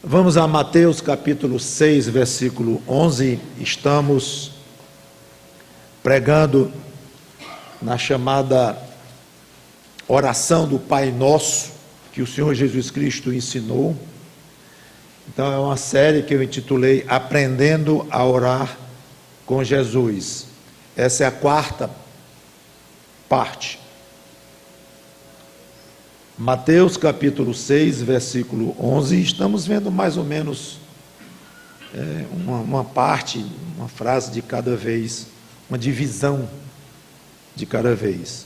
Vamos a Mateus capítulo 6, versículo 11. Estamos pregando na chamada oração do Pai Nosso, que o Senhor Jesus Cristo ensinou. Então é uma série que eu intitulei Aprendendo a Orar com Jesus. Essa é a quarta parte. Mateus capítulo 6, versículo 11, estamos vendo mais ou menos uma parte, uma frase de cada vez, uma divisão de cada vez.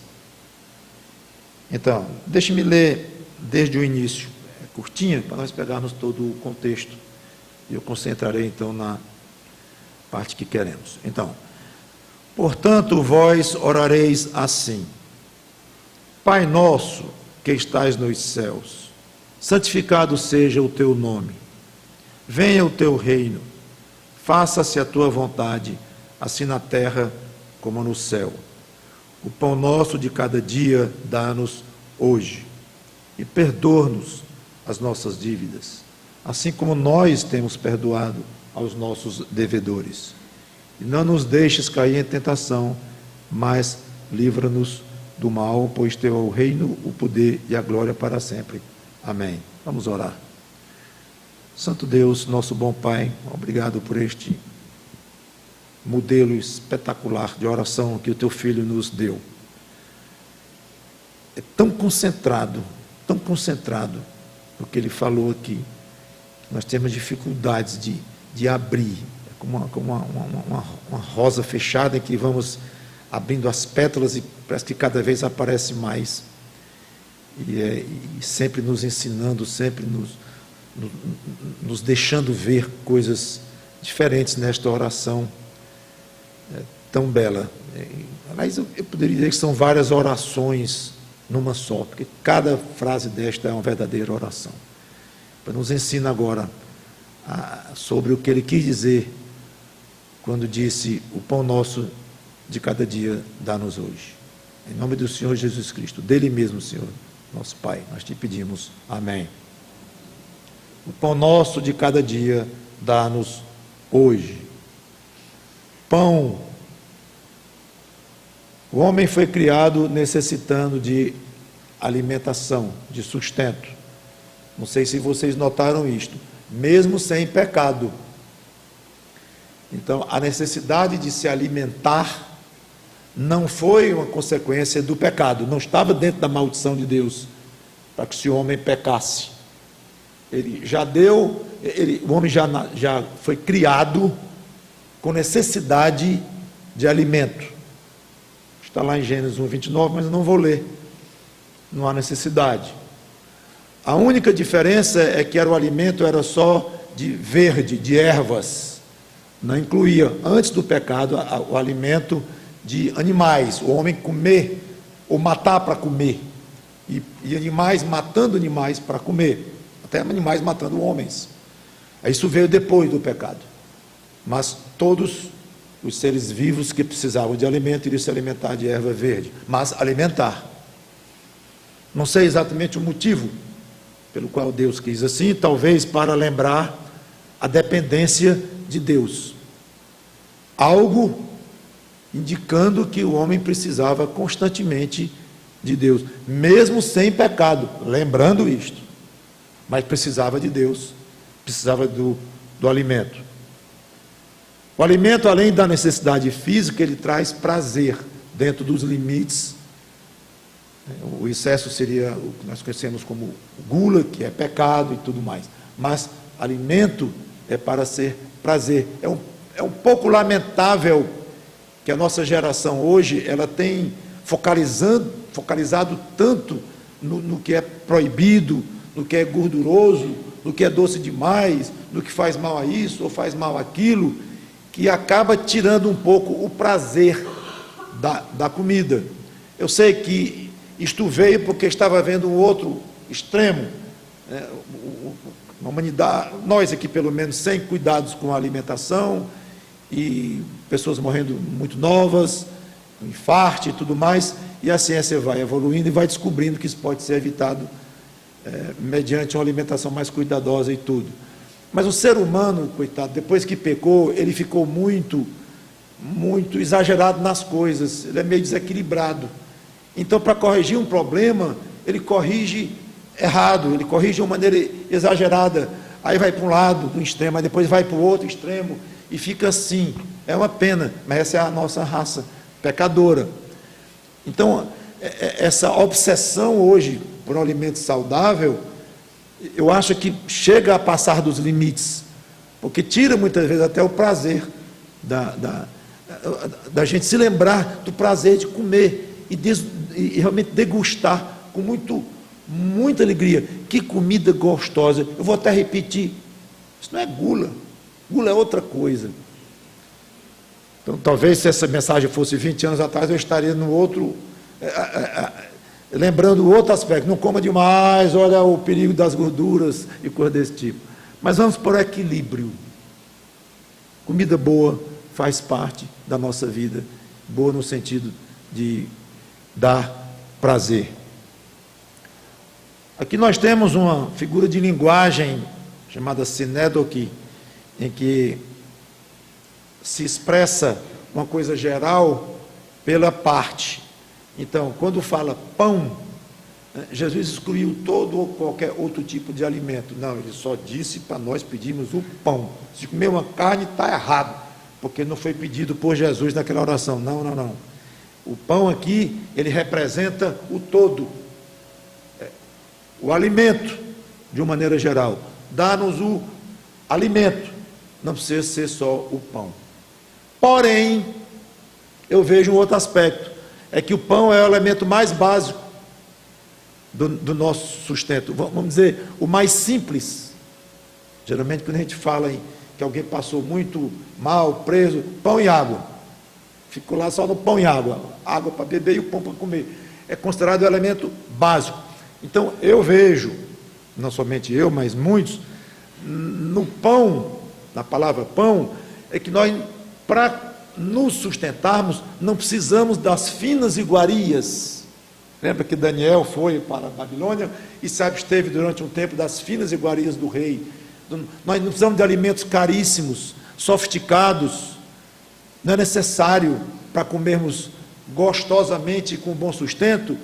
Então, deixe-me ler desde o início, é curtinha, para nós pegarmos todo o contexto, e eu concentrarei então na parte que queremos. Então, portanto, vós orareis assim: Pai nosso, que estás nos céus, santificado seja o teu nome, venha o teu reino, faça-se a tua vontade, assim na terra como no céu. O pão nosso de cada dia dá-nos hoje, e perdoa-nos as nossas dívidas, assim como nós temos perdoado aos nossos devedores. E não nos deixes cair em tentação, mas livra-nos do mal, pois teu é o reino, o poder e a glória para sempre. Amém. Vamos orar. Santo Deus, nosso bom Pai, obrigado por este modelo espetacular de oração que o teu Filho nos deu. É tão concentrado no que ele falou aqui. Nós temos dificuldades de abrir. É como uma rosa fechada em que vamos abrindo as pétalas e parece que cada vez aparece mais. E sempre nos ensinando, sempre nos deixando ver coisas diferentes nesta oração tão bela. Aliás, eu poderia dizer que são várias orações numa só, porque cada frase desta é uma verdadeira oração. Nos ensina agora sobre o que ele quis dizer quando disse: o pão nosso de cada dia dá-nos hoje. Em nome do Senhor Jesus Cristo, dele mesmo, Senhor, nosso Pai, nós te pedimos. Amém. O pão nosso de cada dia dá-nos hoje. Pão. O homem foi criado necessitando de alimentação, de sustento. Não sei se vocês notaram isto, mesmo sem pecado. Então, a necessidade de se alimentar não foi uma consequência do pecado, não estava dentro da maldição de Deus, para que esse homem pecasse. Ele já deu, o homem já foi criado com necessidade de alimento. Está lá em Gênesis 1:29, mas eu não vou ler. Não há necessidade. A única diferença é que o alimento era só de verde, de ervas. Não incluía, antes do pecado, o alimento de animais, o homem comer ou matar para comer, e animais matando animais para comer, até animais matando homens. Isso veio depois do pecado, mas todos os seres vivos que precisavam de alimento iriam se alimentar de erva verde, mas alimentar. Não sei exatamente o motivo pelo qual Deus quis assim, talvez para lembrar a dependência de Deus, algo indicando que o homem precisava constantemente de Deus, mesmo sem pecado, lembrando isto, mas precisava de Deus, precisava do alimento. O alimento, além da necessidade física, ele traz prazer dentro dos limites. O excesso seria o que nós conhecemos como gula, que é pecado e tudo mais, mas alimento é para ser prazer. É um pouco lamentável que a nossa geração hoje, ela tem focalizado tanto no que é proibido, no que é gorduroso, no que é doce demais, no que faz mal a isso ou faz mal aquilo, que acaba tirando um pouco o prazer da comida. Eu sei que isto veio porque estava havendo um outro extremo, uma humanidade, nós aqui pelo menos, sem cuidados com a alimentação, e pessoas morrendo muito novas, infarto e tudo mais, e a ciência vai evoluindo e vai descobrindo que isso pode ser evitado mediante uma alimentação mais cuidadosa e tudo. Mas o ser humano, coitado, depois que pecou, ele ficou muito exagerado nas coisas, ele é meio desequilibrado. Então, para corrigir um problema, ele corrige errado, ele corrige de uma maneira exagerada, aí vai para um lado do extremo, aí depois vai para o outro extremo, e fica assim. É uma pena, mas essa é a nossa raça pecadora. Então, essa obsessão hoje por um alimento saudável, eu acho que chega a passar dos limites, porque tira muitas vezes até o prazer da gente se lembrar do prazer de comer e realmente degustar com muita alegria. Que comida gostosa! Eu vou até repetir, isso não é gula, gula é outra coisa. Então, talvez se essa mensagem fosse 20 anos atrás, eu estaria no outro, lembrando outro aspecto. Não coma demais, olha o perigo das gorduras e coisas desse tipo. Mas vamos por equilíbrio. Comida boa faz parte da nossa vida, boa no sentido de dar prazer. Aqui nós temos uma figura de linguagem chamada sinédoque, em que se expressa uma coisa geral pela parte. Então, quando fala pão, Jesus excluiu todo ou qualquer outro tipo de alimento. Não, ele só disse para nós pedirmos o pão. Se comer uma carne, está errado, porque não foi pedido por Jesus naquela oração. Não, não, não. O pão aqui, ele representa o todo, o alimento, de uma maneira geral. Dá-nos o alimento, não precisa ser só o pão. Porém, eu vejo um outro aspecto, é que o pão é o elemento mais básico do nosso sustento, vamos dizer, o mais simples. Geralmente, quando a gente fala em que alguém passou muito mal, preso, pão e água, ficou lá só no pão e água para beber e o pão para comer, é considerado o elemento básico. Então, eu vejo, não somente eu, mas muitos, no pão, na palavra pão, é que nós, para nos sustentarmos, não precisamos das finas iguarias. Lembra que Daniel foi para a Babilônia e se absteve durante um tempo das finas iguarias do rei. Nós não precisamos de alimentos caríssimos, sofisticados. Não é necessário para comermos gostosamente e com bom sustento.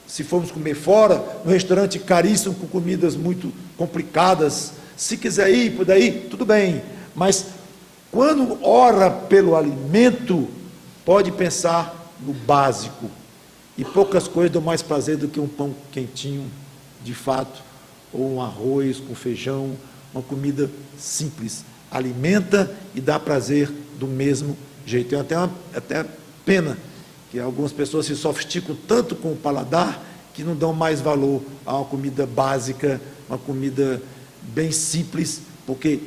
Se formos comer fora, no restaurante caríssimo, com comidas muito complicadas, se quiser ir por daí, tudo bem, mas quando ora pelo alimento, pode pensar no básico, e poucas coisas dão mais prazer do que um pão quentinho, de fato, ou um arroz com feijão, uma comida simples, alimenta e dá prazer do mesmo jeito. Eu até pena que algumas pessoas se sofisticam tanto com o paladar que não dão mais valor a uma comida básica, uma comida bem simples, porque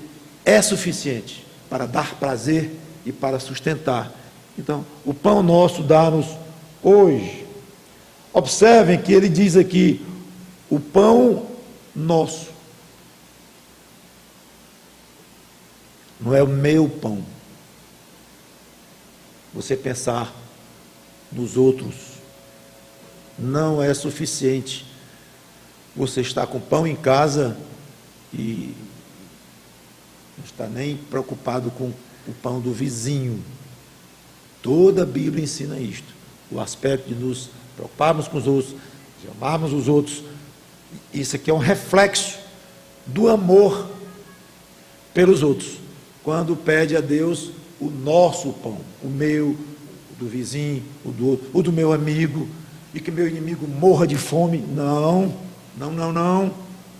é suficiente para dar prazer e para sustentar. Então, o pão nosso dá-nos hoje. Observem que ele diz aqui, o pão nosso. Não é o meu pão. Você pensar nos outros não é suficiente. Você está com pão em casa e não está nem preocupado com o pão do vizinho. Toda a Bíblia ensina isto. O aspecto de nos preocuparmos com os outros, de amarmos os outros. Isso aqui é um reflexo do amor pelos outros. Quando pede a Deus o nosso pão, o meu, o do vizinho, o do outro, o do meu amigo, e que meu inimigo morra de fome. Não.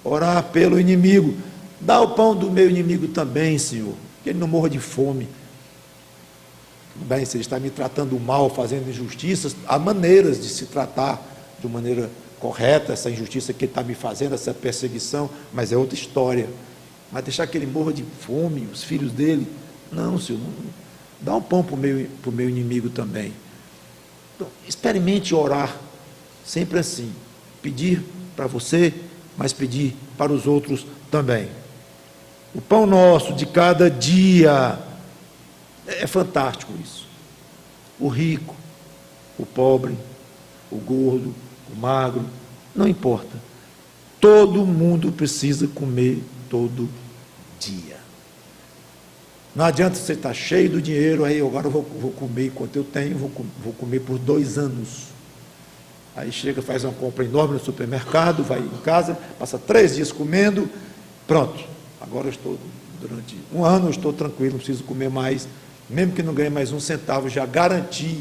Orar pelo inimigo. Dá o pão do meu inimigo também, Senhor, que ele não morra de fome. Tudo bem, se ele está me tratando mal, fazendo injustiças, há maneiras de se tratar de uma maneira correta, essa injustiça que ele está me fazendo, essa perseguição, mas é outra história. Mas deixar que ele morra de fome, os filhos dele, não, Senhor, não, dá um pão para o meu inimigo também. Então, experimente orar, sempre assim, pedir para você, mas pedir para os outros também. O pão nosso de cada dia, é fantástico isso. O rico, o pobre, o gordo, o magro, não importa. Todo mundo precisa comer todo dia. Não adianta você estar cheio do dinheiro, aí agora eu vou comer enquanto eu tenho, vou comer por 2 anos. Aí chega, faz uma compra enorme no supermercado, vai em casa, passa 3 dias comendo, pronto. Agora eu estou, durante 1 ano, eu estou tranquilo, não preciso comer mais, mesmo que não ganhe mais 1 centavo, já garanti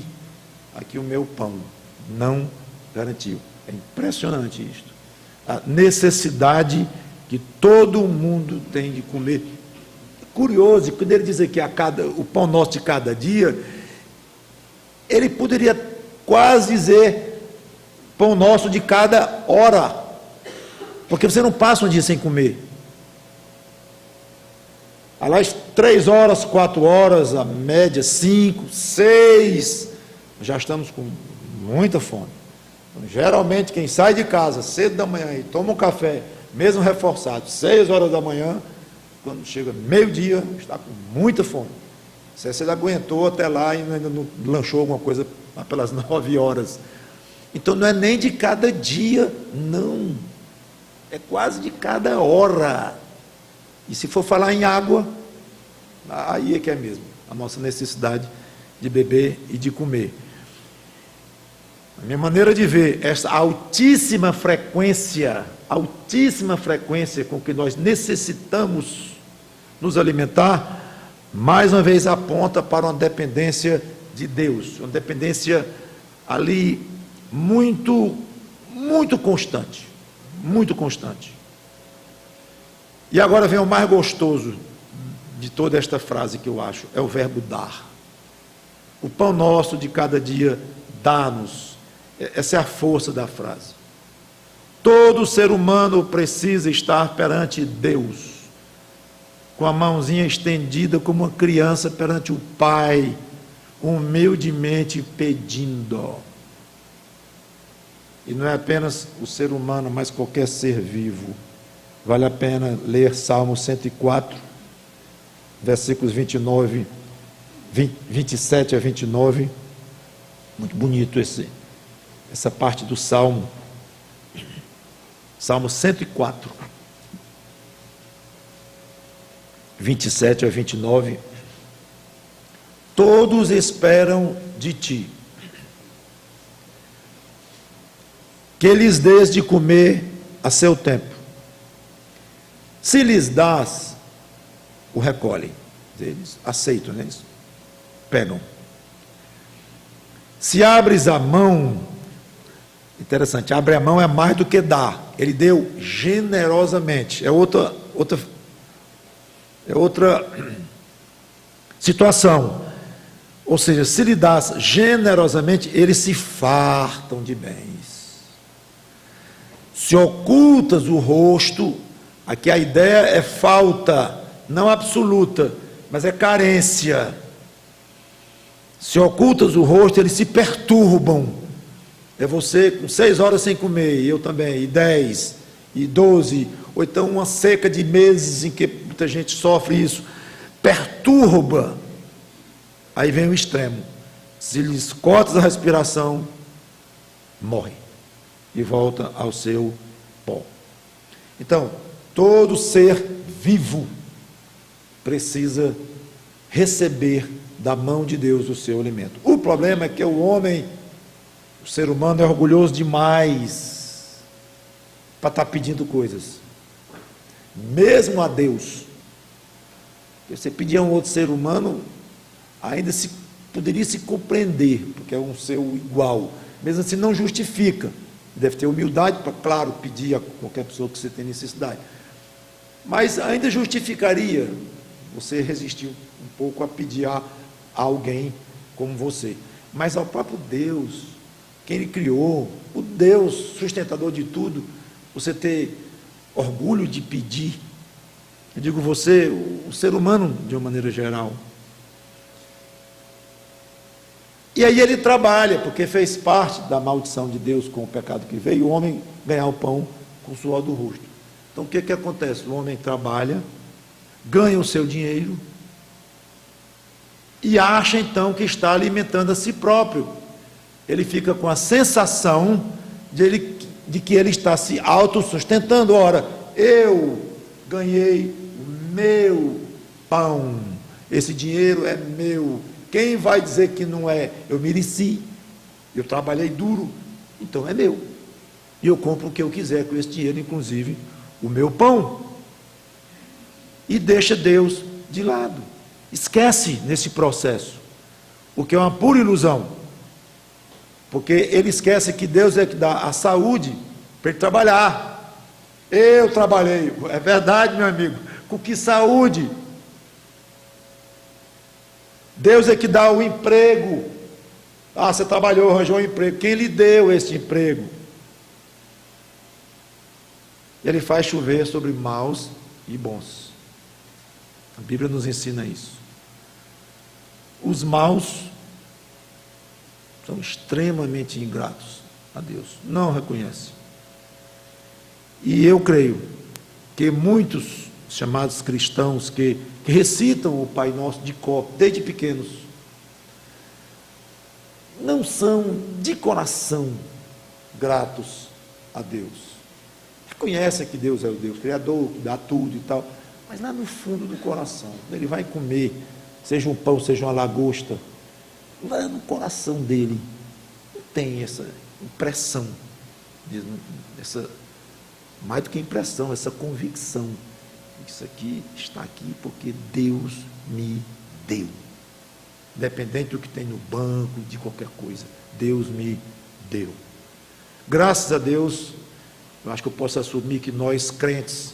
aqui o meu pão. Não garantiu. É impressionante isto. A necessidade que todo mundo tem de comer. Curioso, quando ele diz aqui o pão nosso de cada dia, ele poderia quase dizer pão nosso de cada hora, porque você não passa um dia sem comer. Aliás, 3 horas, 4 horas, a média 5, 6, já estamos com muita fome. Então, geralmente quem sai de casa cedo da manhã e toma um café, mesmo reforçado, 6 horas da manhã, quando chega meio-dia, está com muita fome. Se você aguentou até lá e ainda não lanchou alguma coisa lá pelas 9 horas. Então não é nem de cada dia, não. É quase de cada hora. E se for falar em água, aí é que é mesmo. A nossa necessidade de beber e de comer. A minha maneira de ver essa altíssima frequência com que nós necessitamos nos alimentar, mais uma vez aponta para uma dependência de Deus, uma dependência ali muito constante, muito constante. E agora vem o mais gostoso de toda esta frase que eu acho, é o verbo dar. O pão nosso de cada dia dá-nos. Essa é a força da frase. Todo ser humano precisa estar perante Deus, com a mãozinha estendida como uma criança perante o Pai, humildemente pedindo. E não é apenas o ser humano, mas qualquer ser vivo. Vale a pena ler Salmo 104, versículos 27 a 29. Muito bonito essa parte do Salmo. Salmo 104, 27 a 29. Todos esperam de ti, que lhes dês de comer a seu tempo. Se lhes dás, o recolhem. Eles aceitam, né? Eles pegam. Se abres a mão, interessante, abre a mão é mais do que dá. Ele deu generosamente. É outra situação. Ou seja, se lhe dás generosamente, eles se fartam de bens. Se ocultas o rosto, aqui a ideia é falta, não absoluta, mas é carência. Se ocultas o rosto, eles se perturbam. É você com 6 horas sem comer, e eu também, e 10, e 12, ou então uma seca de meses em que muita gente sofre isso, perturba. Aí vem o extremo. Se lhes cortas a respiração, morre e volta ao seu pó. Então, todo ser vivo precisa receber da mão de Deus o seu alimento. O problema é que o ser humano é orgulhoso demais para estar pedindo coisas, mesmo a Deus. Você pedir a um outro ser humano, ainda poderia se compreender, porque é um ser igual, mesmo assim não justifica. Deve ter humildade para, claro, pedir a qualquer pessoa que você tem necessidade, mas ainda justificaria você resistir um pouco a pedir a alguém como você. Mas ao próprio Deus, quem Ele criou, o Deus sustentador de tudo, você ter orgulho de pedir. Eu digo você, o ser humano de uma maneira geral. E aí ele trabalha, porque fez parte da maldição de Deus com o pecado que veio, o homem ganhar o pão com o suor do rosto. Então o que acontece? O homem trabalha, ganha o seu dinheiro e acha então que está alimentando a si próprio. Ele fica com a sensação de que ele está se autossustentando. Ora, eu ganhei o meu pão, esse dinheiro é meu. Quem vai dizer que não é? Eu mereci, eu trabalhei duro, então é meu. E eu compro o que eu quiser com esse dinheiro, inclusive o meu pão. E deixa Deus de lado. Esquece nesse processo, o que é uma pura ilusão. Porque ele esquece que Deus é que dá a saúde para ele trabalhar. Eu trabalhei, é verdade, meu amigo, com que saúde? Deus é que dá o emprego. Ah, você trabalhou, arranjou um emprego. Quem lhe deu esse emprego? Ele faz chover sobre maus e bons. A Bíblia nos ensina isso. Os maus são extremamente ingratos a Deus, não reconhecem. E eu creio que muitos chamados cristãos que recitam o Pai Nosso de cor, desde pequenos, não são de coração gratos a Deus. Reconhecem que Deus é o Deus Criador, que dá tudo e tal, mas lá no fundo do coração, ele vai comer, seja um pão, seja uma lagosta, lá no coração dele, não tem essa impressão, mais do que impressão, essa convicção, isso aqui está aqui porque Deus me deu, independente do que tem no banco, de qualquer coisa, Deus me deu. Graças a Deus, eu acho que eu posso assumir que nós crentes,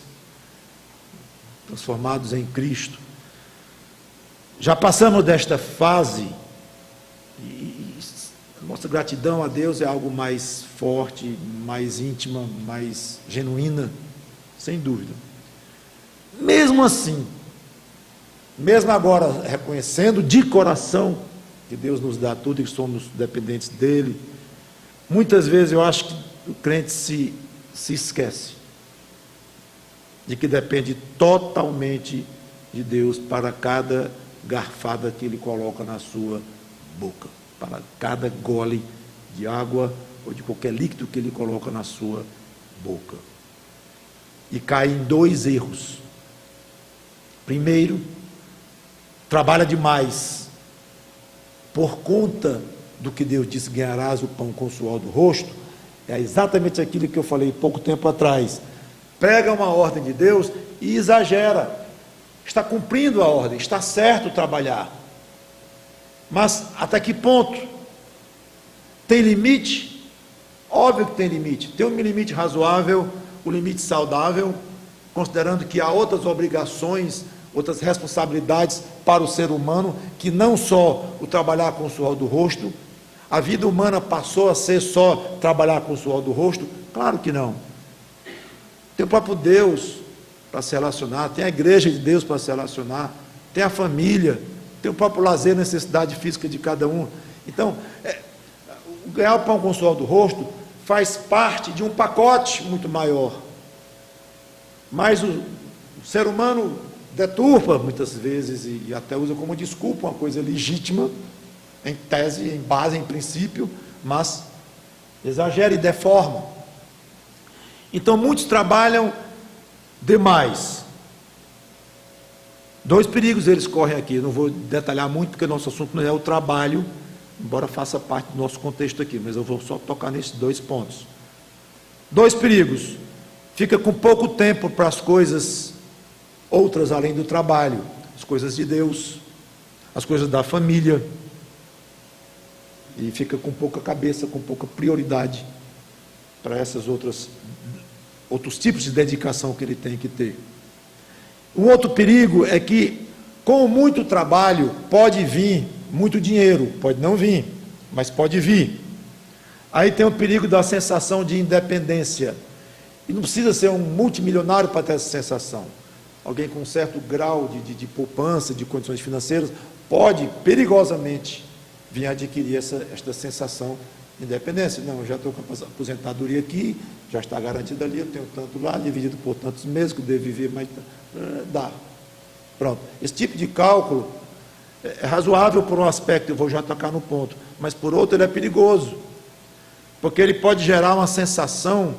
transformados em Cristo, já passamos desta fase, e nossa gratidão a Deus é algo mais forte, mais íntima, mais genuína, sem dúvida. Mesmo assim, mesmo agora reconhecendo de coração que Deus nos dá tudo e que somos dependentes dele, muitas vezes eu acho que o crente se esquece de que depende totalmente de Deus para cada garfada que ele coloca na sua boca, para cada gole de água ou de qualquer líquido que ele coloca na sua boca. E cai em dois erros. Primeiro, trabalha demais por conta do que Deus disse: ganharás o pão com o suor do rosto. É exatamente aquilo que eu falei pouco tempo atrás. Prega uma ordem de Deus e exagera. Está cumprindo a ordem, está certo trabalhar. Mas até que ponto? Tem limite? Óbvio que tem limite. Tem um limite razoável, um limite saudável, considerando que há outras obrigações, outras responsabilidades para o ser humano, que não só o trabalhar com o suor do rosto. A vida humana passou a ser só trabalhar com o suor do rosto? Claro que não. Tem o próprio Deus para se relacionar, tem a igreja de Deus para se relacionar, tem a família, tem o próprio lazer, necessidade física de cada um. Então, ganhar o pão com o suor do rosto faz parte de um pacote muito maior. Mas o ser humano deturpa muitas vezes e até usa como desculpa uma coisa legítima, em tese, em base, em princípio, mas exagera e deforma. Então muitos trabalham demais. Dois perigos eles correm aqui, eu não vou detalhar muito porque nosso assunto não é o trabalho, embora faça parte do nosso contexto aqui, mas eu vou só tocar nesses dois pontos. Dois perigos: fica com pouco tempo para as coisas outras além do trabalho, as coisas de Deus, as coisas da família, e fica com pouca cabeça, com pouca prioridade para essas outros tipos de dedicação que ele tem que ter. O outro perigo é que, com muito trabalho, pode vir muito dinheiro, pode não vir, mas pode vir. Aí tem o perigo da sensação de independência, e não precisa ser um multimilionário para ter essa sensação. Alguém com um certo grau de poupança, de condições financeiras, pode perigosamente vir adquirir esta sensação de independência. Não, eu já estou com a aposentadoria aqui, já está garantida ali, eu tenho tanto lá, dividido por tantos meses, que eu devo viver mais... dá. Pronto. Esse tipo de cálculo é razoável por um aspecto, eu vou já tocar no ponto, mas por outro ele é perigoso, porque ele pode gerar uma sensação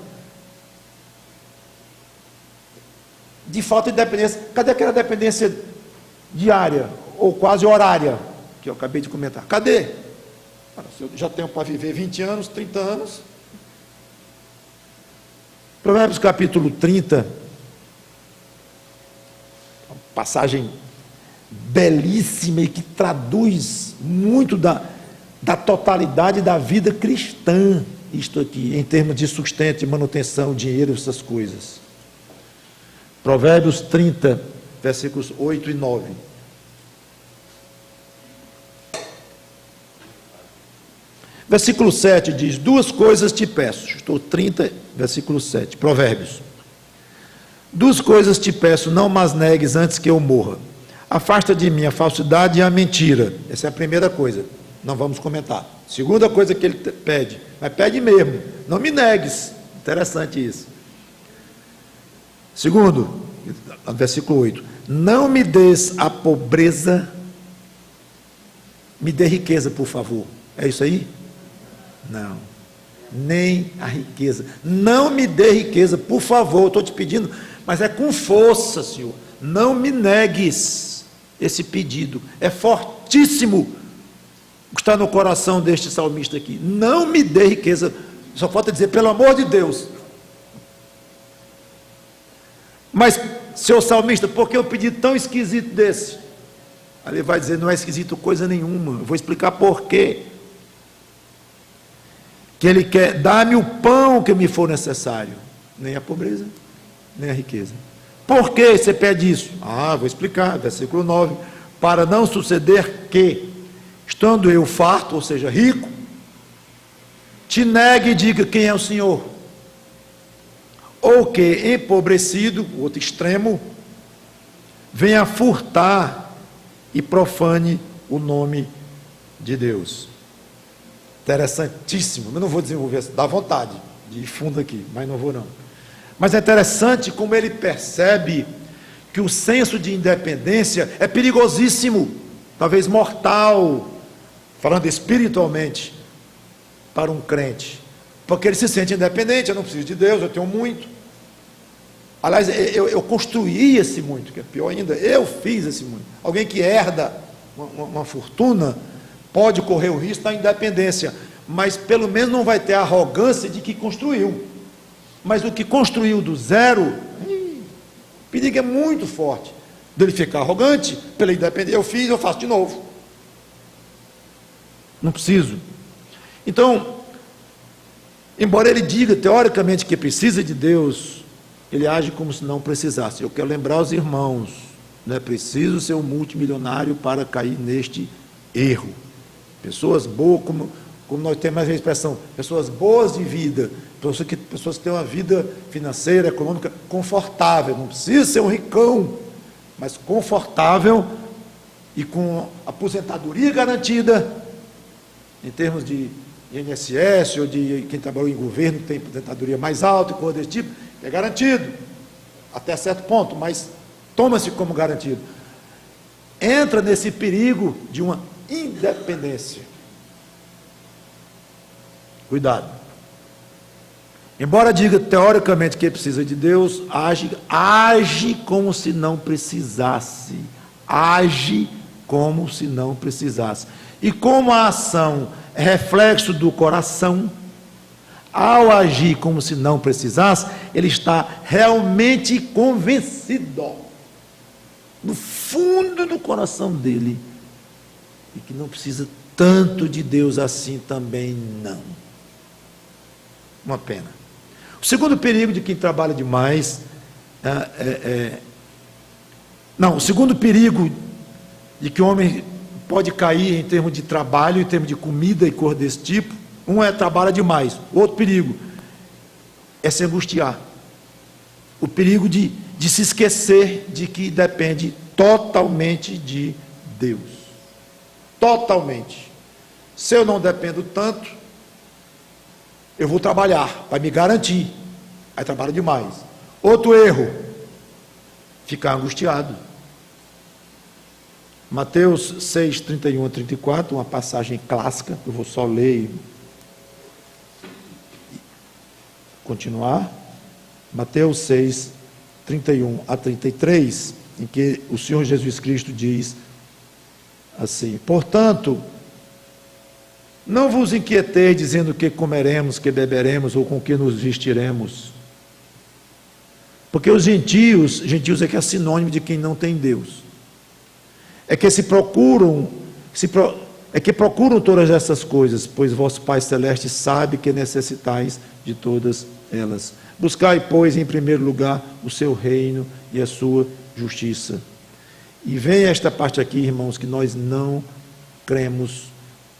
de falta de dependência. Cadê aquela dependência diária, ou quase horária, que eu acabei de comentar? Cadê? Se eu já tenho para viver 20 anos, 30 anos. Provérbios capítulo 30, uma passagem belíssima e que traduz muito da totalidade da vida cristã, isto aqui, em termos de sustento, de manutenção, dinheiro, essas coisas. Provérbios 30, versículos 8 e 9. Versículo 7 diz: duas coisas te peço. Estou 30, versículo 7, Provérbios. Duas coisas te peço, não mas negues antes que eu morra. Afasta de mim a falsidade e a mentira. Essa é a primeira coisa, não vamos comentar. Segunda coisa que ele pede, mas pede mesmo, não me negues. Interessante isso. Segundo, versículo 8: não me des a pobreza, me dê riqueza, por favor. É isso aí? Não, nem a riqueza. Não me dê riqueza, por favor, estou te pedindo, mas é com força, Senhor. Não me negues esse pedido. É fortíssimo o que está no coração deste salmista aqui. Não me dê riqueza. Só falta dizer, pelo amor de Deus. Mas, seu salmista, por que um pedido tão esquisito desse? Aí ele vai dizer, não é esquisito coisa nenhuma. Eu vou explicar por quê. Que ele quer, dá-me o pão que me for necessário. Nem a pobreza, nem a riqueza. Por que você pede isso? Vou explicar, versículo 9. Para não suceder que, estando eu farto, ou seja, rico, te negue e diga quem é o Senhor. Ou que, empobrecido, outro extremo, venha furtar e profane o nome de Deus. Interessantíssimo. Eu não vou desenvolver isso, dá vontade de ir fundo aqui, mas não vou não. Mas é interessante como ele percebe que o senso de independência é perigosíssimo, talvez mortal, falando espiritualmente, para um crente, porque ele se sente independente. Eu não preciso de Deus, eu tenho muito. Aliás, eu construí esse muito, que é pior ainda, eu fiz esse muito. Alguém que herda uma fortuna pode correr o risco da independência, mas pelo menos não vai ter a arrogância de que construiu. Mas o que construiu do zero, o perigo é muito forte dele ficar arrogante pela independência. Eu fiz, eu faço de novo. Não preciso. Então, embora ele diga teoricamente que precisa de Deus, ele age como se não precisasse. Eu quero lembrar aos irmãos, não é preciso ser um multimilionário para cair neste erro. Pessoas boas, como nós temos a expressão, pessoas boas de vida, pessoas que têm uma vida financeira, econômica confortável. Não precisa ser um ricão, mas confortável e com aposentadoria garantida, em termos de INSS ou de quem trabalhou em governo, que tem aposentadoria mais alta e coisa desse tipo, é garantido, até certo ponto, mas toma-se como garantido. Entra nesse perigo de uma independência. Cuidado. Embora diga teoricamente que precisa de Deus, age como se não precisasse. Age como se não precisasse. E como a ação é reflexo do coração, ao agir como se não precisasse, ele está realmente convencido, no fundo do coração dele, e que não precisa tanto de Deus assim também não. Uma pena. O segundo perigo de quem trabalha demais o segundo perigo de que o homem pode cair em termos de trabalho, em termos de comida e cor desse tipo, um é trabalha demais. O outro perigo é se angustiar. O perigo de se esquecer de que depende totalmente de Deus. Totalmente. Se eu não dependo tanto, eu vou trabalhar para me garantir. Aí trabalha demais. Outro erro, ficar angustiado. Mateus 6, 31 a 34, uma passagem clássica, eu vou só ler e continuar. Mateus 6, 31 a 33, em que o Senhor Jesus Cristo diz assim: portanto, não vos inquieteis dizendo que comeremos, que beberemos ou com que nos vestiremos. Porque os gentios é que é sinônimo de quem não tem Deus. É que procuram todas essas coisas, pois vosso Pai Celeste sabe que necessitais de todas elas. Buscai, pois, em primeiro lugar o seu reino e a sua justiça. E vem esta parte aqui, irmãos, que nós não cremos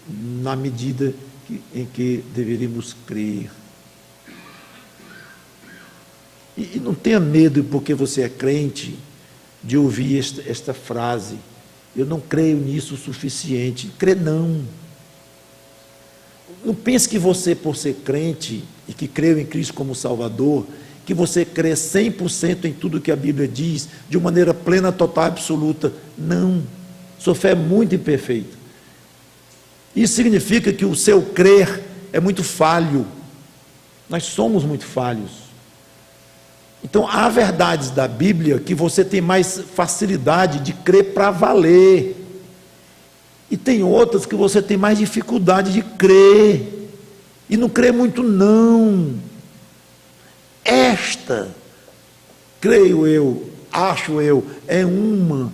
na medida em que deveríamos crer. E não tenha medo, porque você é crente, de ouvir esta frase: eu não creio nisso o suficiente. Crê não. Não pense que você, por ser crente e que creu em Cristo como Salvador, que você crê 100% em tudo que a Bíblia diz, de uma maneira plena, total, absoluta. Não. Sua fé é muito imperfeita. Isso significa que o seu crer é muito falho. Nós somos muito falhos. Então, há verdades da Bíblia que você tem mais facilidade de crer para valer. E tem outras que você tem mais dificuldade de crer. E não crê muito, não. Esta, creio eu, acho eu, é uma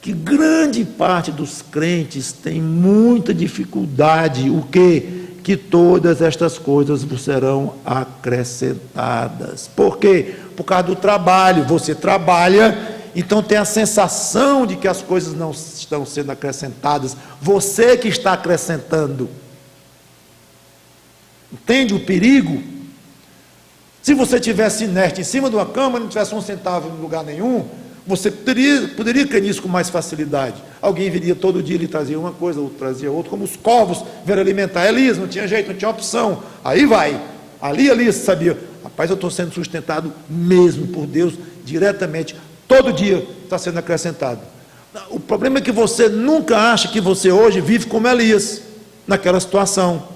que grande parte dos crentes tem muita dificuldade. O quê? Que todas estas coisas vos serão acrescentadas. Por quê? Por causa do trabalho. Você trabalha, então tem a sensação de que as coisas não estão sendo acrescentadas. Você que está acrescentando. Entende o perigo? Se você tivesse inerte em cima de uma cama, não tivesse um centavo em lugar nenhum, você poderia crer nisso com mais facilidade. Alguém viria todo dia e lhe trazia uma coisa, outro trazia outra, como os corvos vieram alimentar Elias, não tinha jeito, não tinha opção. Aí vai, ali Elias sabia: rapaz, eu estou sendo sustentado mesmo por Deus, diretamente, todo dia está sendo acrescentado. O problema é que você nunca acha que você hoje vive como Elias, naquela situação.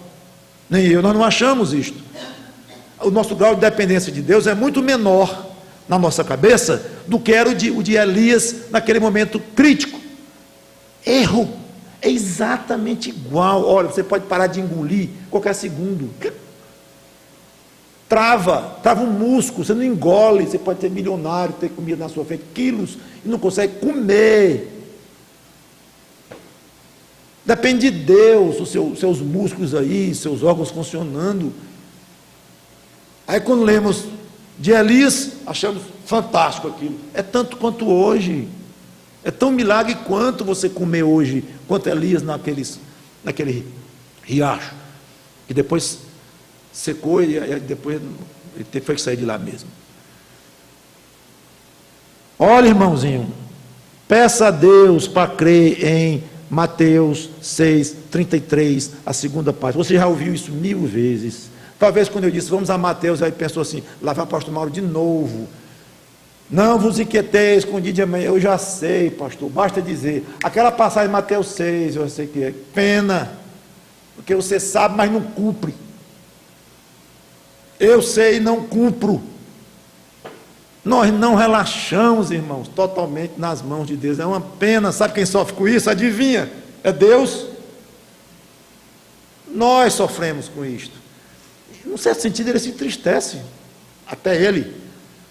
Nem eu, nós não achamos isto. O nosso grau de dependência de Deus é muito menor na nossa cabeça do que era o de Elias naquele momento crítico. Erro, é exatamente igual. Olha, você pode parar de engolir qualquer segundo. Trava um músculo, você não engole. Você pode ser milionário, ter comida na sua frente, quilos, e não consegue comer. Depende de Deus, os seus músculos aí, seus órgãos funcionando. Aí quando lemos de Elias, achamos fantástico aquilo. É tanto quanto hoje. É tão milagre quanto você comer hoje, quanto Elias naquele riacho, que depois secou e depois ele teve que sair de lá mesmo. Olha, irmãozinho, peça a Deus para crer em Mateus 6:33, a segunda parte. Você já ouviu isso 1000 vezes. Talvez quando eu disse vamos a Mateus, aí pensou assim: lá vai o pastor Mauro de novo. Não vos inquieteis com o dia de amanhã. Eu já sei, pastor, basta dizer. Aquela passagem de Mateus 6, eu sei que é pena, porque você sabe, mas não cumpre. Eu sei e não cumpro. Nós não relaxamos, irmãos, totalmente nas mãos de Deus. É uma pena. Sabe quem sofre com isso? Adivinha? É Deus. Nós sofremos com isto. Num certo sentido, ele se entristece, até ele,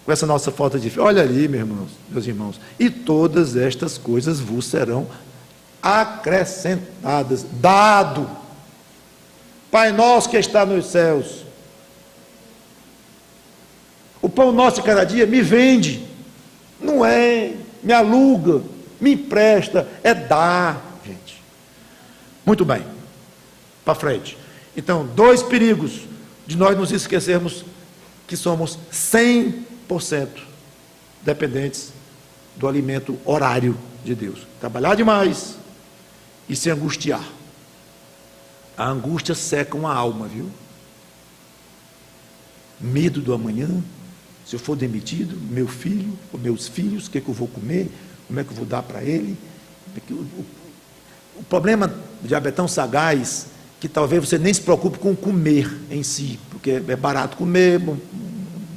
com essa nossa falta de fé. Olha ali, meus irmãos, e todas estas coisas vos serão acrescentadas, dado. Pai nosso que está nos céus, o pão nosso de cada dia me vende, não é, me aluga, me empresta, é dar, gente. Muito bem, para frente. Então, 2 perigos de nós nos esquecermos que somos 100% dependentes do alimento horário de Deus. Trabalhar demais e se angustiar. A angústia seca uma alma, viu? Medo do amanhã. Se eu for demitido, meu filho, ou meus filhos, o que é que eu vou comer? Como é que eu vou dar para ele? O problema do diabo é tão sagaz que talvez você nem se preocupe com comer em si, porque é barato comer,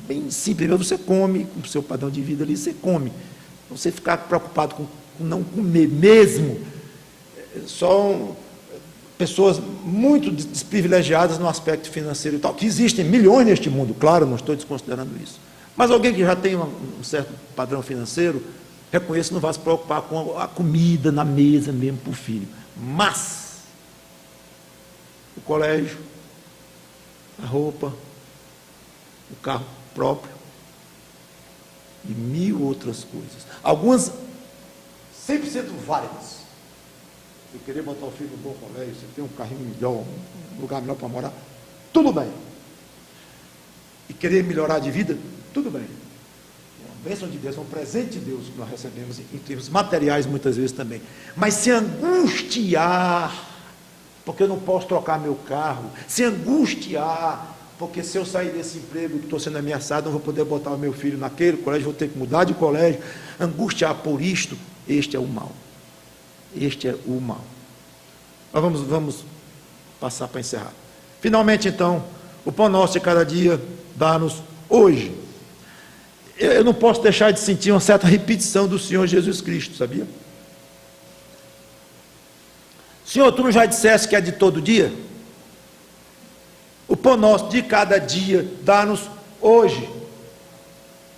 bem simples, você come, com o seu padrão de vida ali, você come. Você ficar preocupado com não comer mesmo, são pessoas muito desprivilegiadas no aspecto financeiro e tal, que existem milhões neste mundo, claro, não estou desconsiderando isso. Mas alguém que já tem um certo padrão financeiro, reconheça, não vai se preocupar com a comida na mesa mesmo para o filho. Mas o colégio, a roupa, o carro próprio e mil outras coisas. Algumas 100% válidas. Você querer botar o filho no bom colégio, você tem um carrinho melhor, um lugar melhor para morar, tudo bem. E querer melhorar de vida, tudo bem. É uma bênção de Deus, é um presente de Deus que nós recebemos em termos materiais muitas vezes também. Mas se angustiar, porque eu não posso trocar meu carro, se angustiar, porque se eu sair desse emprego que estou sendo ameaçado, não vou poder botar o meu filho naquele colégio, vou ter que mudar de colégio, angustiar por isto, este é o mal. Este é o mal. Nós vamos passar para encerrar. Finalmente, então, o pão nosso de cada dia dá-nos hoje. Eu não posso deixar de sentir uma certa repetição do Senhor Jesus Cristo, sabia? Senhor, tu não já disseste que é de todo dia? O pão nosso de cada dia dá-nos hoje.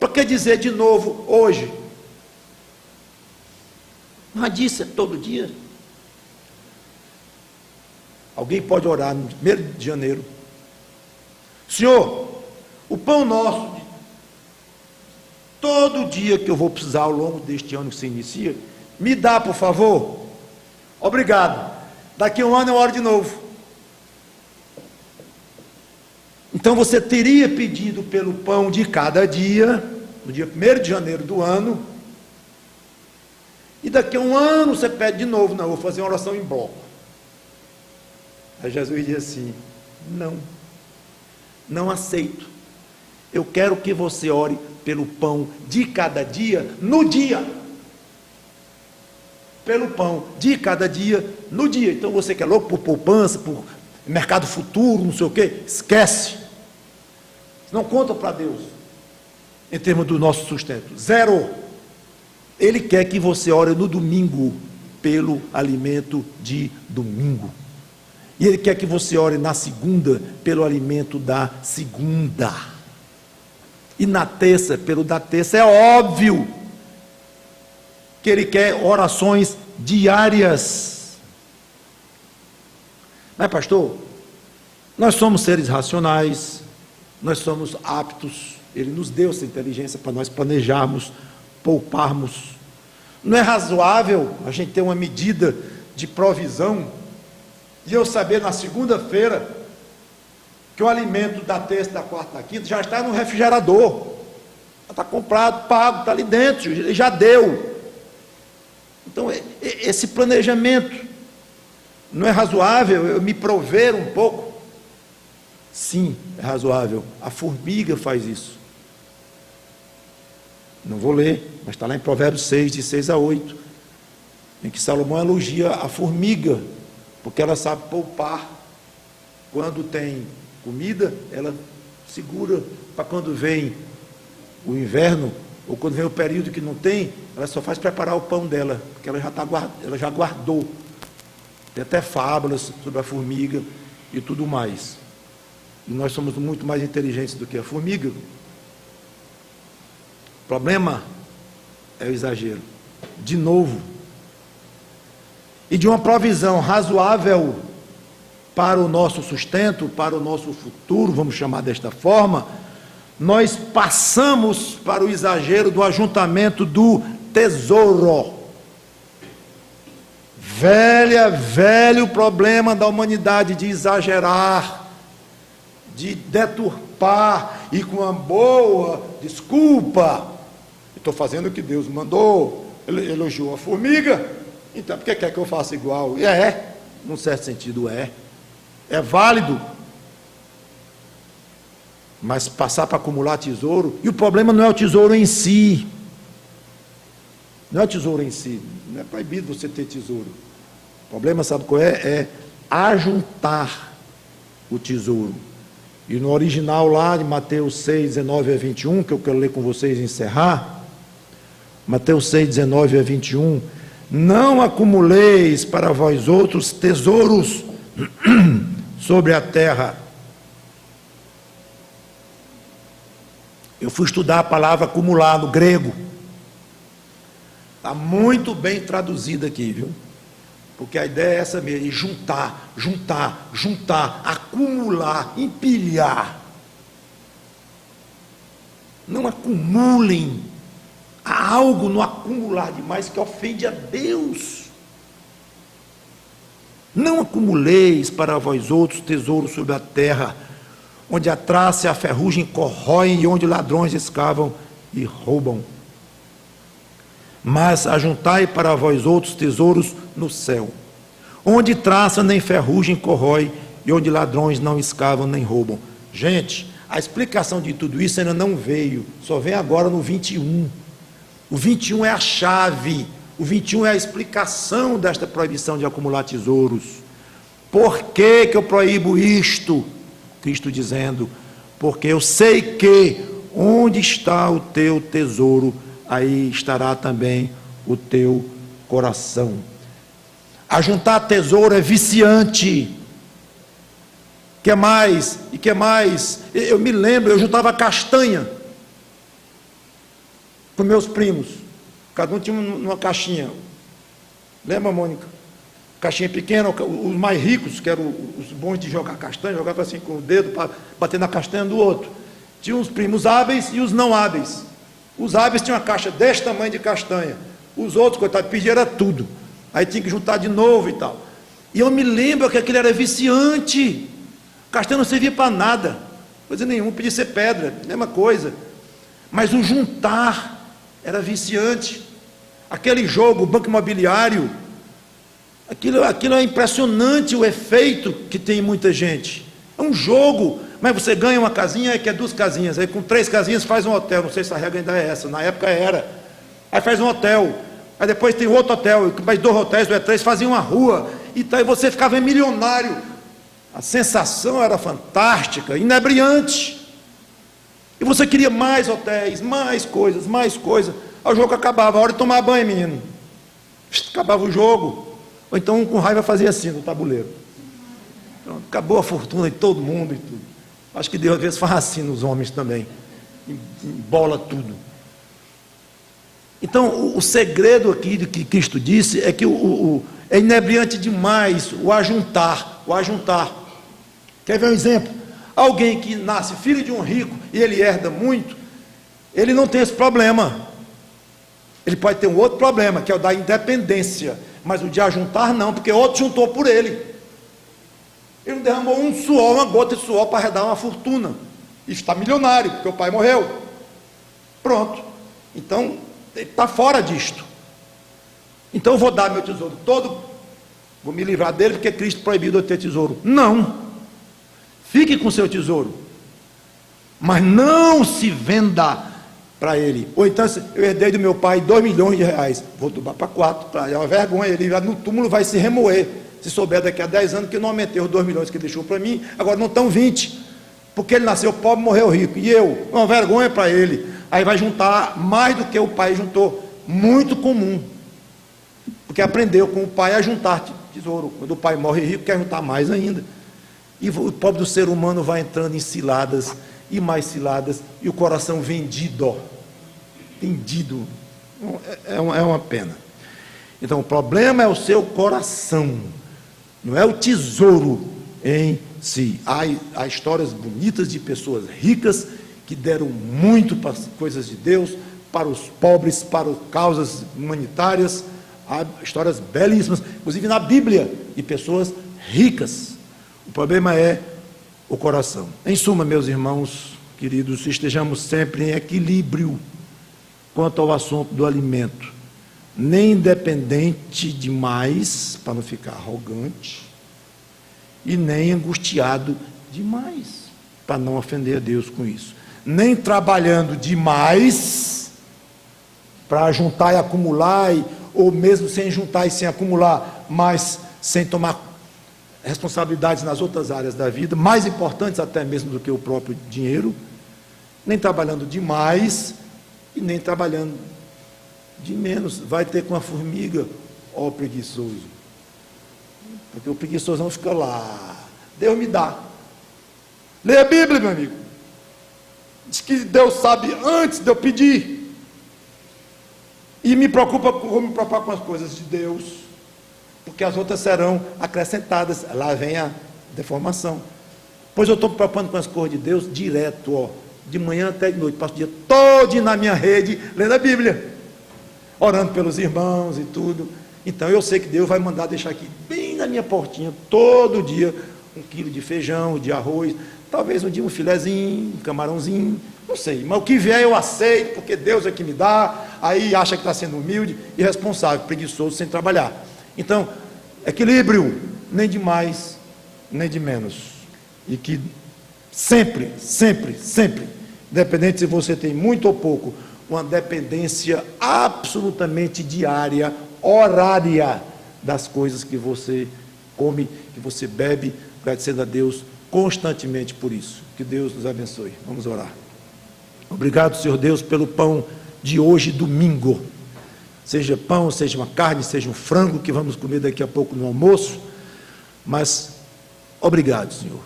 Para que dizer de novo hoje? Mas disse todo dia. Alguém pode orar no 1º de janeiro. Senhor, o pão nosso, todo dia que eu vou precisar ao longo deste ano que se inicia, me dá, por favor. Obrigado. Daqui a um ano eu oro de novo. Então você teria pedido pelo pão de cada dia, no dia 1º de janeiro do ano, e daqui a um ano você pede de novo. Não, eu vou fazer uma oração em bloco. Aí Jesus diz assim: não aceito. Eu quero que você ore pelo pão de cada dia, no dia. Pelo pão de cada dia, no dia. Então você que é louco por poupança, por mercado futuro, não sei o quê, esquece. Não conta para Deus, em termos do nosso sustento. Zero. Ele quer que você ore no domingo, pelo alimento de domingo. E Ele quer que você ore na segunda, pelo alimento da segunda. E na terça, pelo da terça. É óbvio que Ele quer orações diárias. Mas pastor, nós somos seres racionais, nós somos aptos, Ele nos deu essa inteligência para nós planejarmos, pouparmos. Não é razoável a gente ter uma medida de provisão e eu saber na segunda-feira que o alimento da terça, da quarta, da quinta já está no refrigerador, já está comprado, pago, está ali dentro, ele já deu. Então esse planejamento não é razoável eu me prover um pouco? Sim, é razoável. A formiga faz isso. Não vou ler, mas está lá em Provérbios 6, de 6 a 8, em que Salomão elogia a formiga, porque ela sabe poupar. Quando tem comida, ela segura para quando vem o inverno, ou quando vem o período que não tem, ela só faz preparar o pão dela, porque ela já guardou. Tem até fábulas sobre a formiga e tudo mais. E nós somos muito mais inteligentes do que a formiga. O problema é o exagero. De novo. E de uma provisão razoável para o nosso sustento, para o nosso futuro, vamos chamar desta forma, nós passamos para o exagero do ajuntamento do tesouro. Velho problema da humanidade de exagerar, de deturpar, e com uma boa desculpa, estou fazendo o que Deus mandou. Ele elogiou a formiga, então por que quer que eu faça igual? Num certo sentido é válido, mas passar para acumular tesouro, e o problema não é o tesouro em si, não é o tesouro em si, não é proibido você ter tesouro. O problema, sabe qual é? É ajuntar o tesouro. E no original lá de Mateus 6, 19 a 21, que eu quero ler com vocês e encerrar, Mateus 6, 19 a 21, não acumuleis para vós outros tesouros sobre a terra. Eu fui estudar a palavra acumular no grego. Está muito bem traduzida aqui, viu? Porque a ideia é essa mesmo, de juntar, acumular, empilhar. Não acumulem. Há algo no acumular demais que ofende a Deus. Não acumuleis para vós outros tesouros sobre a terra, onde a traça e a ferrugem corroem e onde ladrões escavam e roubam. Mas ajuntai para vós outros tesouros no céu, onde traça nem ferrugem corrói e onde ladrões não escavam nem roubam. Gente, a explicação de tudo isso ainda não veio, só vem agora no 21. O 21 é a chave, o 21 é a explicação desta proibição de acumular tesouros. Por que que eu proíbo isto? Cristo dizendo, porque eu sei que onde está o teu tesouro, aí estará também o teu coração. Ajuntar tesouro é viciante. Que mais? E que mais? Eu me lembro, eu juntava castanha com meus primos. Cada um tinha uma caixinha. Lembra, Mônica? Caixinha pequena, os mais ricos, que eram os bons de jogar castanha, jogava assim com o dedo para bater na castanha do outro. Tinha os primos hábeis e os não hábeis. Os hábeis tinham uma caixa deste tamanho de castanha. Os outros, coitados, pediram tudo. Aí tinha que juntar de novo e tal. E eu me lembro que aquilo era viciante. Castanha não servia para nada, coisa nenhuma, podia ser pedra, mesma coisa. Mas o juntar era viciante. Aquele jogo, o banco imobiliário, aquilo é impressionante o efeito que tem em muita gente. É um jogo, mas você ganha uma casinha, aí quer 2 casinhas, aí com 3 casinhas faz um hotel, não sei se a regra ainda é essa, na época era. Aí faz um hotel, aí depois tem outro hotel, mais 2 hotéis, 3, faziam uma rua, e aí você ficava milionário. A sensação era fantástica, inebriante. E você queria mais hotéis, mais coisas, mais coisas. Aí o jogo acabava, a hora de tomar banho, menino. Acabava o jogo. Ou então um com raiva fazia assim no tabuleiro. Pronto, acabou a fortuna de todo mundo e tudo. Acho que Deus às vezes faz assim nos homens também. Embola tudo. Então o segredo aqui do que Cristo disse é que é inebriante demais o ajuntar. O ajuntar. Quer ver um exemplo? Alguém que nasce filho de um rico e ele herda muito, ele não tem esse problema. Ele pode ter um outro problema, que é o da independência, mas o de ajuntar não, porque outro juntou por ele. Ele não derramou um suor, uma gota de suor para arredar uma fortuna. E está milionário, porque o pai morreu. Pronto. Então, ele está fora disto. Então eu vou dar meu tesouro todo, vou me livrar dele, porque Cristo proibiu de eu ter tesouro. Não. Fique com seu tesouro, mas não se venda para ele. Ou então, eu herdei do meu pai 2 milhões de reais, vou doar para 4, é uma vergonha, ele no túmulo vai se remoer, se souber daqui a 10 anos que eu não aumentei os 2 milhões que ele deixou para mim, agora não estão 20, porque ele nasceu pobre, morreu rico, e eu, uma vergonha para ele, aí vai juntar mais do que o pai juntou, muito comum, porque aprendeu com o pai a juntar tesouro, quando o pai morre rico, quer juntar mais ainda. E o pobre do ser humano vai entrando em ciladas, e mais ciladas, e o coração vendido, vendido, é uma pena. Então o problema é o seu coração, não é o tesouro em si. Há histórias bonitas de pessoas ricas, que deram muito para as coisas de Deus, para os pobres, para causas humanitárias, há histórias belíssimas, inclusive na Bíblia, de pessoas ricas. O problema é o coração. Em suma, meus irmãos queridos, estejamos sempre em equilíbrio quanto ao assunto do alimento. Nem dependente demais, para não ficar arrogante, e nem angustiado demais, para não ofender a Deus com isso. Nem trabalhando demais, para juntar e acumular, ou mesmo sem juntar e sem acumular, mas sem tomar responsabilidades nas outras áreas da vida, mais importantes até mesmo do que o próprio dinheiro, nem trabalhando demais e nem trabalhando de menos. Vai ter com a formiga, ó preguiçoso. Porque o preguiçoso não fica lá. Deus me dá. Leia a Bíblia, meu amigo. Diz que Deus sabe antes de eu pedir. E vou me preocupar com as coisas de Deus, porque as outras serão acrescentadas. Lá vem a deformação. Pois eu estou me preocupando com as coisas de Deus direto, ó, de manhã até de noite. Passo o dia todo na minha rede, lendo a Bíblia, orando pelos irmãos e tudo. Então eu sei que Deus vai mandar deixar aqui, bem na minha portinha, todo dia, 1 quilo de feijão, de arroz, talvez um dia um filezinho, um camarãozinho, não sei, mas o que vier eu aceito, porque Deus é que me dá. Aí acha que está sendo humilde, irresponsável, preguiçoso, sem trabalhar. Então, equilíbrio, nem de mais, nem de menos. E que sempre, sempre, sempre, independente se você tem muito ou pouco, uma dependência absolutamente diária, horária, das coisas que você come, que você bebe, agradecendo a Deus constantemente por isso. Que Deus nos abençoe. Vamos orar. Obrigado, Senhor Deus, pelo pão de hoje, domingo. Seja pão, seja uma carne, seja um frango que vamos comer daqui a pouco no almoço. Mas obrigado, Senhor.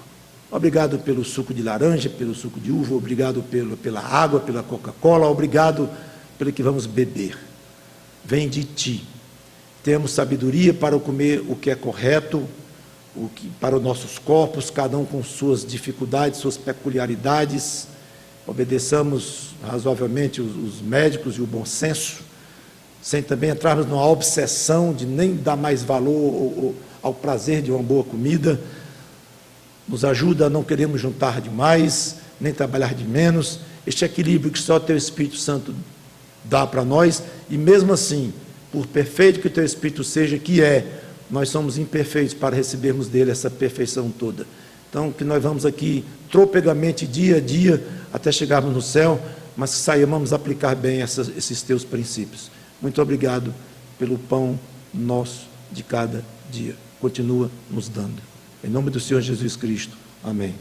Obrigado pelo suco de laranja, pelo suco de uva, obrigado pela água, pela Coca-Cola, obrigado pelo que vamos beber. Vem de Ti. Temos sabedoria para comer o que é correto, para os nossos corpos, cada um com suas dificuldades, suas peculiaridades. Obedeçamos razoavelmente os médicos e o bom senso, sem também entrarmos numa obsessão de nem dar mais valor ao prazer de uma boa comida. Nos ajuda a não querermos juntar demais, nem trabalhar de menos, este equilíbrio que só Teu Espírito Santo dá para nós, e mesmo assim, por perfeito que o Teu Espírito seja, que é, nós somos imperfeitos para recebermos dele essa perfeição toda. Então, que nós vamos aqui tropegamente, dia a dia, até chegarmos no céu, mas que saibamos aplicar bem esses Teus princípios. Muito obrigado pelo pão nosso de cada dia. Continua nos dando. Em nome do Senhor Jesus Cristo. Amém.